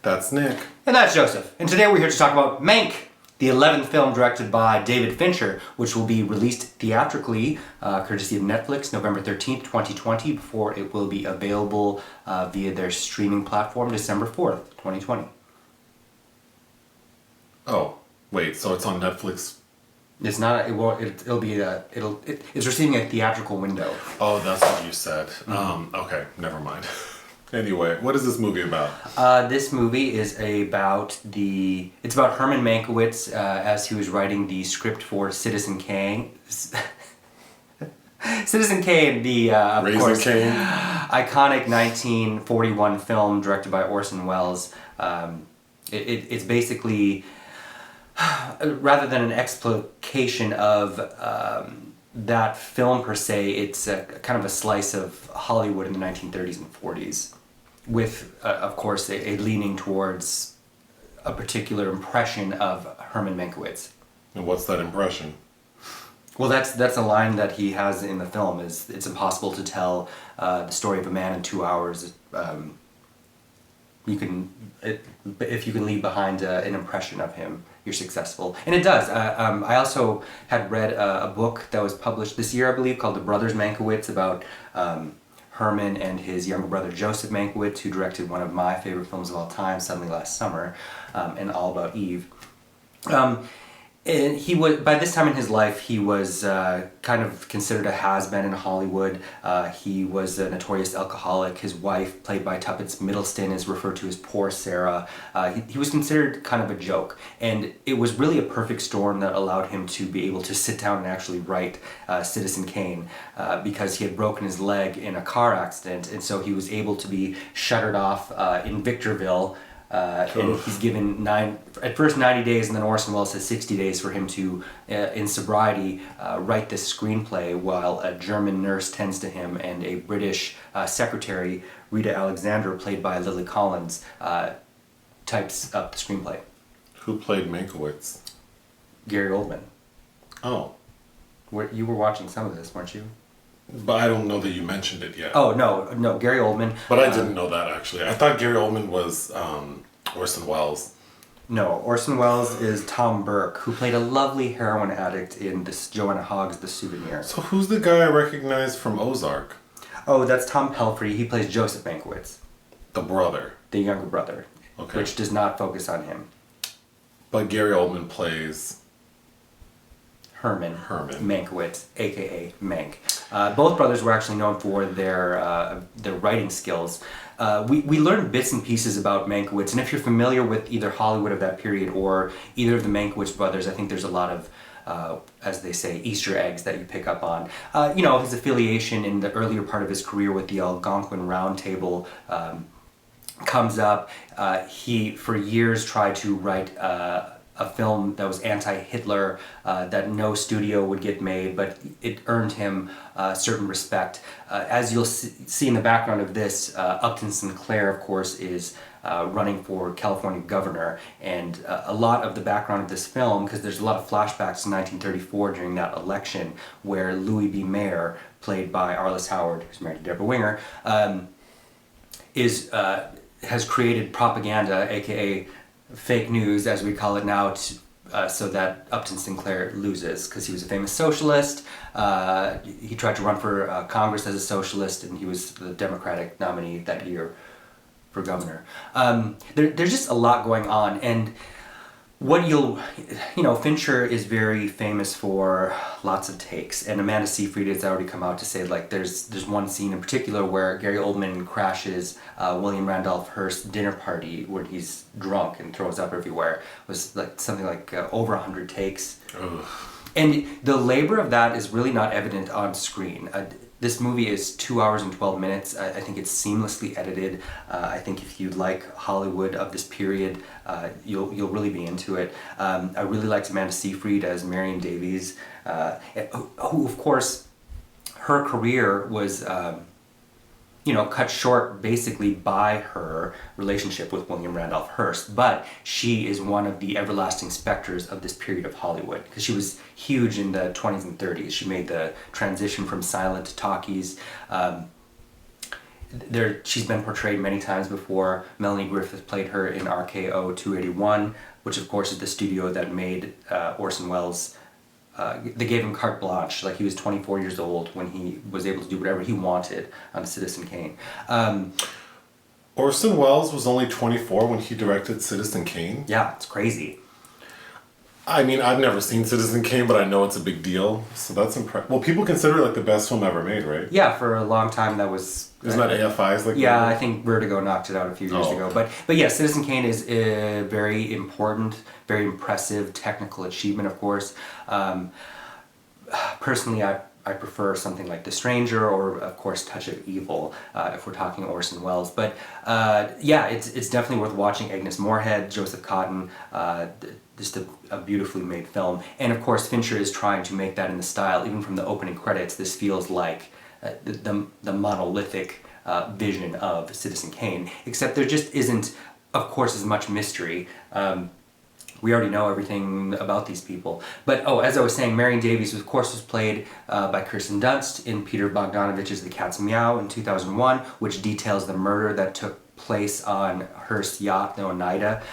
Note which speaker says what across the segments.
Speaker 1: That's Nick.
Speaker 2: And that's Joseph. And today we're here to talk about Mank, the 11th film directed by David Fincher, which will be released theatrically, courtesy of Netflix, November 13th, 2020, before it will be available via their streaming platform, December 4th, 2020.
Speaker 1: Oh, wait, so it's on Netflix?
Speaker 2: It's not. It's receiving a theatrical window.
Speaker 1: Oh, that's what you said. Okay, never mind. Anyway, what is this movie about?
Speaker 2: This movie is about It's about Herman Mankiewicz as he was writing the script for Citizen Kane. Citizen Kane, the of
Speaker 1: Raising
Speaker 2: course
Speaker 1: Kane.
Speaker 2: iconic 1941 film directed by Orson Welles. It's basically, rather than an explication of that film per se, it's a kind of a slice of Hollywood in the 1930s and 40s, with of course a leaning towards a particular impression of Herman Mankiewicz.
Speaker 1: And what's that impression?
Speaker 2: Well, that's a line that he has in the film. Is it's impossible to tell the story of a man in 2 hours. If you can leave behind an impression of him, you're successful. And it does. I also had read a book that was published this year, I believe, called The Brothers Mankiewicz, about Herman and his younger brother Joseph Mankiewicz, who directed one of my favorite films of all time, Suddenly Last Summer, and All About Eve. And he was, by this time in his life, he was kind of considered a has-been in Hollywood. He was a notorious alcoholic. His wife, played by Tuppence Middleton, is referred to as Poor Sara. He was considered kind of a joke. And it was really a perfect storm that allowed him to be able to sit down and actually write Citizen Kane, because he had broken his leg in a car accident. And so he was able to be shuttered off in Victorville. And he's given 90 days, and then Orson Welles says 60 days for him to, in sobriety, write this screenplay while a German nurse tends to him and a British secretary, Rita Alexander, played by Lily Collins, types up the screenplay.
Speaker 1: Who played Mankiewicz?
Speaker 2: Gary Oldman.
Speaker 1: Oh.
Speaker 2: You were watching some of this, weren't you?
Speaker 1: But I don't know that you mentioned it yet.
Speaker 2: Oh, no, Gary Oldman.
Speaker 1: But I didn't know that, actually. I thought Gary Oldman was Orson Welles.
Speaker 2: No, Orson Welles is Tom Burke, who played a lovely heroin addict in this Joanna Hogg's The Souvenir.
Speaker 1: So who's the guy I recognize from Ozark?
Speaker 2: Oh, that's Tom Pelphrey. He plays Joseph Mankiewicz.
Speaker 1: The brother.
Speaker 2: The younger brother.
Speaker 1: Okay.
Speaker 2: Which does not focus on him.
Speaker 1: But Gary Oldman plays...
Speaker 2: Herman Mankiewicz, a.k.a. Mank. Both brothers were actually known for their writing skills. We learned bits and pieces about Mankiewicz, and if you're familiar with either Hollywood of that period or either of the Mankiewicz brothers, I think there's a lot of, as they say, Easter eggs that you pick up on. His affiliation in the earlier part of his career with the Algonquin Round Table comes up. He, for years, tried to write a film that was anti-Hitler, that no studio would get made, but it earned him certain respect. As you'll see in the background of this, Upton Sinclair, of course, is running for California governor, and a lot of the background of this film, because there's a lot of flashbacks to 1934 during that election, where Louis B. Mayer, played by Arliss Howard, who's married to Deborah Winger, has created propaganda, aka fake news, as we call it now, so that Upton Sinclair loses, because he was a famous socialist. He tried to run for Congress as a socialist, and he was the Democratic nominee that year for governor. There's just a lot going on, and Fincher is very famous for lots of takes, and Amanda Seyfried has already come out to say, like, there's one scene in particular where Gary Oldman crashes William Randolph Hearst's dinner party where he's drunk and throws up everywhere. It was like something like over 100 takes.
Speaker 1: Ugh.
Speaker 2: And the labor of that is really not evident on screen. This movie is 2 hours and 12 minutes. I think it's seamlessly edited. I think if you like Hollywood of this period, you'll really be into it. I really liked Amanda Seyfried as Marion Davies, who, of course, her career was cut short basically by her relationship with William Randolph Hearst, but she is one of the everlasting specters of this period of Hollywood, because she was huge in the 20s and 30s. She made the transition from silent to talkies. she's been portrayed many times before. Melanie Griffith played her in RKO 281, which of course is the studio that made Orson Welles. They gave him carte blanche, like he was 24 years old when he was able to do whatever he wanted on Citizen Kane.
Speaker 1: Orson Welles was only 24 when he directed Citizen Kane?
Speaker 2: Yeah, it's crazy.
Speaker 1: I mean, I've never seen Citizen Kane, but I know it's a big deal, so that's impressive. Well, people consider it like the best film ever made, right?
Speaker 2: Yeah, for a long time that was...
Speaker 1: Isn't that AFI's like?
Speaker 2: Yeah, I think Vertigo knocked it out a few years ago. But yeah, Citizen Kane is a very important, very impressive technical achievement, of course. Personally, I prefer something like The Stranger or, of course, Touch of Evil, if we're talking Orson Welles. But yeah, it's definitely worth watching. Agnes Moorehead, Joseph Cotten, just a beautifully made film. And of course, Fincher is trying to make that in the style. Even from the opening credits, this feels like the monolithic vision of Citizen Kane. Except there just isn't, of course, as much mystery. We already know everything about these people. But, as I was saying, Marion Davies, of course, was played by Kirsten Dunst in Peter Bogdanovich's The Cat's Meow in 2001, which details the murder that took place on Hearst's yacht, the Oneida,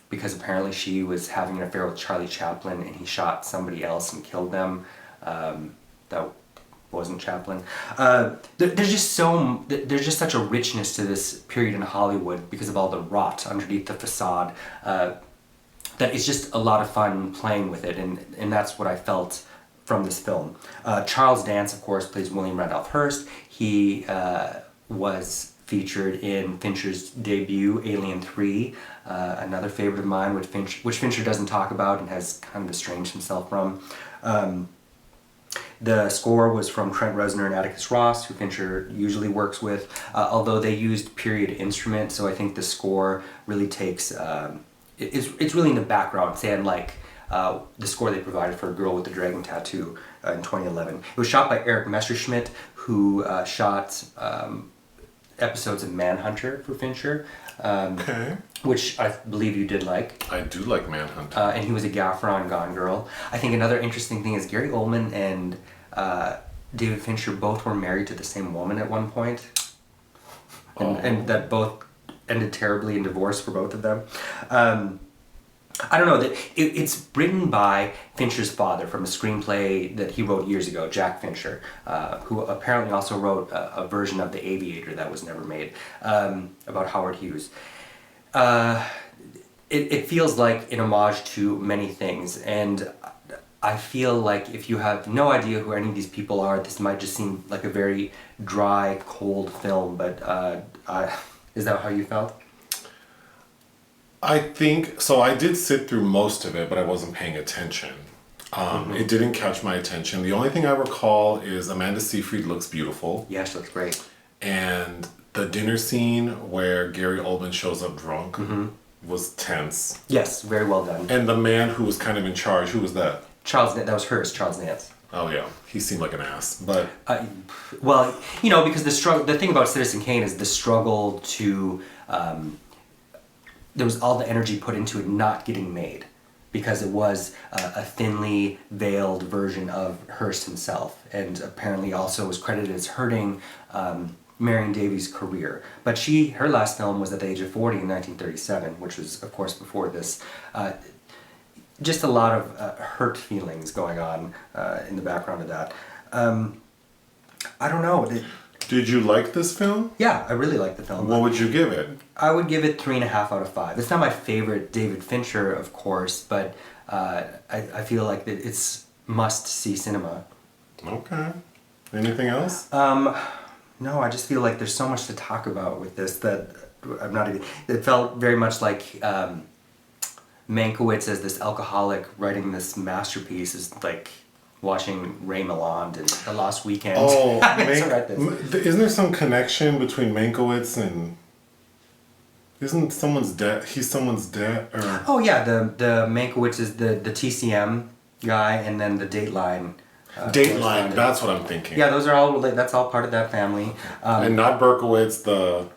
Speaker 2: because apparently she was having an affair with Charlie Chaplin and he shot somebody else and killed them. That wasn't Chaplin. There's just such a richness to this period in Hollywood because of all the rot underneath the facade. That it's just a lot of fun playing with it, and that's what I felt from this film. Charles Dance, of course, plays William Randolph Hearst. He was featured in Fincher's debut, Alien 3, another favorite of mine, which Fincher doesn't talk about and has kind of estranged himself from. The score was from Trent Reznor and Atticus Ross, who Fincher usually works with, although they used period instruments, so I think the score really takes... It's really in the background, saying like the score they provided for A Girl with the Dragon Tattoo in 2011. It was shot by Eric Messerschmidt, who shot episodes of Manhunter for Fincher, which I believe you did like.
Speaker 1: I do like Manhunter.
Speaker 2: And he was a gaffer on Gone Girl. I think another interesting thing is Gary Oldman and David Fincher both were married to the same woman at one point, and that both ended terribly in divorce for both of them. I don't know, that it's written by Fincher's father from a screenplay that he wrote years ago, Jack Fincher, who apparently also wrote a version of The Aviator that was never made, about Howard Hughes. It feels like an homage to many things, and I feel like if you have no idea who any of these people are, this might just seem like a very dry, cold film, but is that how you felt?
Speaker 1: I think so. I did sit through most of it, but I wasn't paying attention. It didn't catch my attention. The only thing I recall is Amanda Seyfried looks beautiful.
Speaker 2: Yeah, she looks great.
Speaker 1: And the dinner scene where Gary Oldman shows up drunk was tense.
Speaker 2: Yes, very well done.
Speaker 1: And the man who was kind of in charge, who was that?
Speaker 2: That was Hearst, Charles Dance.
Speaker 1: Oh yeah, he seemed like an ass, but...
Speaker 2: well, because the thing about Citizen Kane is the struggle to... there was all the energy put into it not getting made, because it was a thinly veiled version of Hearst himself, and apparently also was credited as hurting Marion Davies' career. But her last film was at the age of 40 in 1937, which was, of course, before this. Just a lot of hurt feelings going on in the background of that. I don't know.
Speaker 1: Did you like this film?
Speaker 2: Yeah, I really liked the film.
Speaker 1: What would you give it?
Speaker 2: I would give it 3.5 out of 5. It's not my favorite David Fincher, of course, but I feel like it's must-see cinema.
Speaker 1: Okay. Anything else?
Speaker 2: No, I just feel like there's so much to talk about with this that I'm not even... It felt very much like Mankiewicz as this alcoholic writing this masterpiece is like watching Ray Milland in The Lost Weekend.
Speaker 1: Oh, isn't there some connection between Mankiewicz and... Isn't someone's dead? He's someone's dad? Or...
Speaker 2: Oh yeah, the Mankiewicz is the TCM guy, and then the Dateline.
Speaker 1: Dateline, that's what I'm thinking.
Speaker 2: Yeah, those are all that's all part of that family.
Speaker 1: And not Berkowitz, the...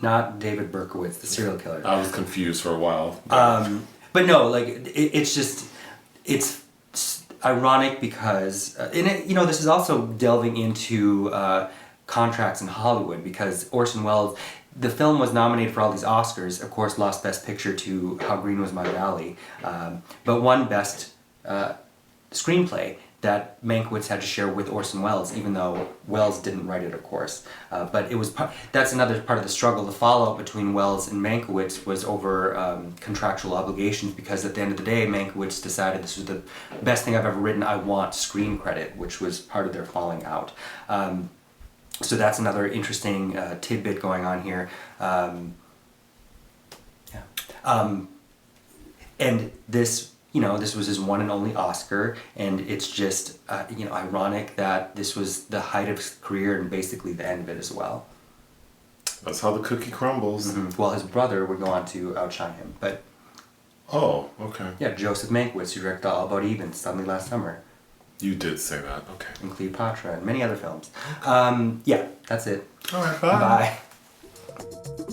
Speaker 2: Not David Berkowitz, the serial killer.
Speaker 1: I was confused for a while.
Speaker 2: But no, like it's ironic because this is also delving into contracts in Hollywood, because Orson Welles, the film was nominated for all these Oscars, of course lost Best Picture to How Green Was My Valley, but won Best Screenplay that Mankiewicz had to share with Orson Welles, even though Welles didn't write it, of course. But it was that's another part of the struggle. The fallout between Welles and Mankiewicz was over contractual obligations, because at the end of the day, Mankiewicz decided this was the best thing I've ever written, I want screen credit, which was part of their falling out. So that's another interesting tidbit going on here. And this, this was his one and only Oscar, and it's just, ironic that this was the height of his career and basically the end of it as well.
Speaker 1: That's how the cookie crumbles.
Speaker 2: Mm-hmm. Well, his brother would go on to outshine him, but...
Speaker 1: Oh, okay.
Speaker 2: Yeah, Joseph Mankiewicz, who directed All About Even, Suddenly Last Summer.
Speaker 1: You did say that, okay.
Speaker 2: And Cleopatra, and many other films. Okay. Yeah, that's it.
Speaker 1: All right, bye.
Speaker 2: Bye.